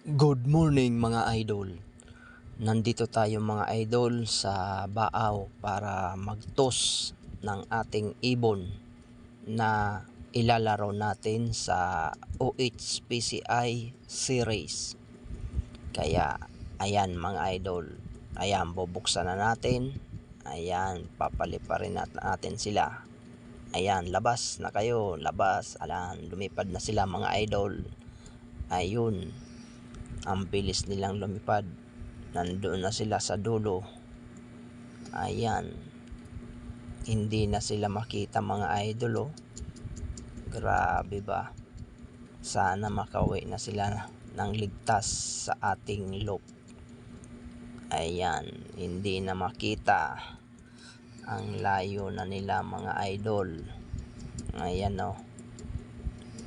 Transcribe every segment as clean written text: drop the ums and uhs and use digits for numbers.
Good morning mga idol. Nandito tayo mga idol sa Baaw para magtos ng ating ibon na ilalaro natin sa OHPCI series. Kaya ayan mga idol, ayan bubuksan na natin. Ayan, papaliparin natin sila. Ayan, labas na kayo, labas. Ayan, lumipad na sila mga idol. Ayun, ang bilis nilang lumipad. Nandoon na sila sa dulo. Ayan, hindi na sila makita mga idol. Grabe ba? Sana makauwi na sila ng ligtas sa ating loop. Ayan, hindi na makita. Ang layo na nila mga idol. Ayan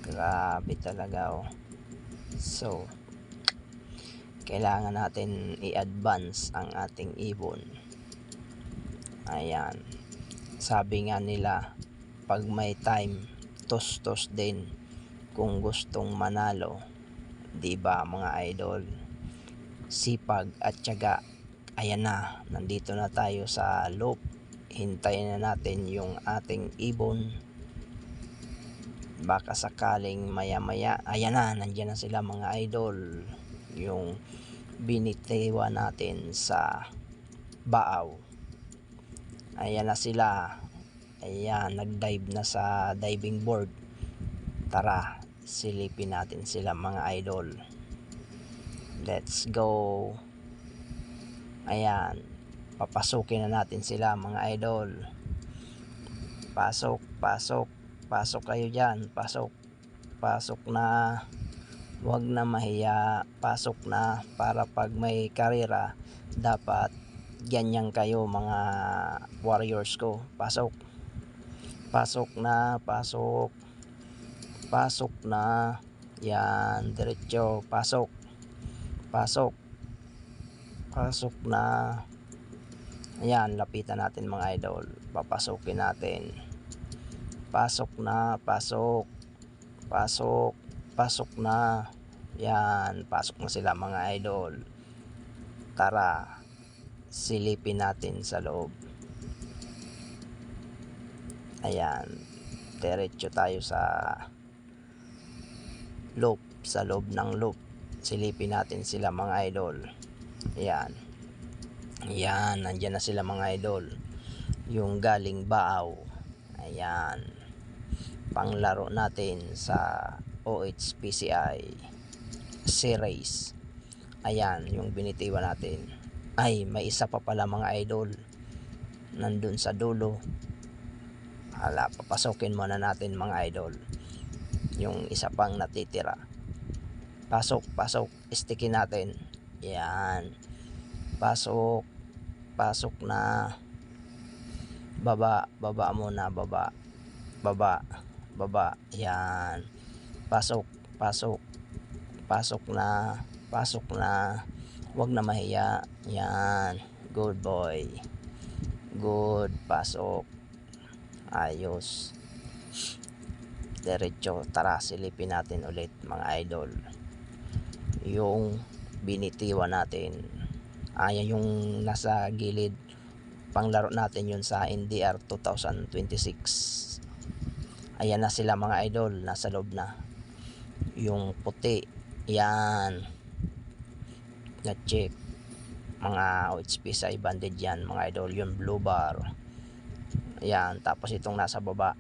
grabe talaga So kailangan natin i-advance ang ating ibon. Ayan, sabi nga nila, pag may time, tos-tos din kung gustong manalo. Diba mga idol? Sipag at tiyaga. Ayan na, nandito na tayo sa loop. Hintayin na natin yung ating ibon. Baka sakaling maya-maya, ayan na, nandiyan na sila mga idol. Yung binitiwa natin sa Baaw. Ayan na sila. Ayan, nag-dive na sa diving board. Tara, silipin natin sila mga idol. Let's go. Ayan, papasukin na natin sila mga idol. Pasok, pasok. Pasok kayo dyan. Pasok. Pasok na. Huwag na mahiya, pasok na para pag may karera dapat ganyan kayo mga warriors ko. Pasok. Pasok na, pasok. Pasok na. Yan, diretso, pasok. Pasok. Pasok na. Ayan, lapitan natin mga idol. Papasukin natin. Pasok na, pasok. Pasok. Pasok na. Yan, pasok na sila mga idol. Tara, silipin natin sa loob. Ayan, diretso tayo sa loop, sa loob ng loop. Silipin natin sila mga idol. Ayan. Ayan, nandyan na sila mga idol. Yung galing Baaw. Ayan, panglaro natin sa OHPCI series. Ayan, yung binitiwan natin. Ay, may isa pa pala mga idol. Nandun sa dulo. Hala, papasukin muna natin mga idol. Yung isa pang natitira. Pasok, pasok. Stickin natin. Ayan. Pasok. Pasok na. Baba, baba muna, baba. Baba, baba. Ayan. Pasok, pasok. Pasok na. Pasok na. Huwag na mahiya. Yan. Good boy. Good. Pasok. Ayos. Diretso. Tara, silipin natin ulit mga idol. Yung binitiwan natin. Ayan yung nasa gilid. Panglaro natin yun sa NDR 2026. Ayan na sila mga idol. Nasa loob na. Yung puti. Yan, na-check mga OHPCI banded yan mga idol. Yung blue bar. Yan, tapos itong nasa baba.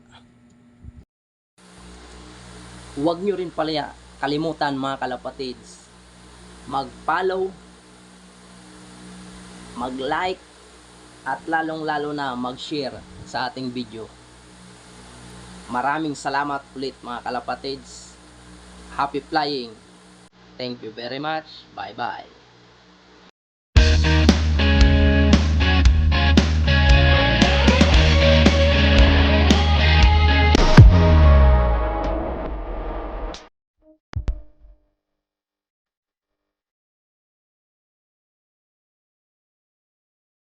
Huwag nyo rin pala kalimutan mga kalapatids, mag-follow, mag-like, at lalong-lalo na mag-share sa ating video. Maraming salamat ulit mga kalapatids. Happy flying! Thank you very much. Bye-bye.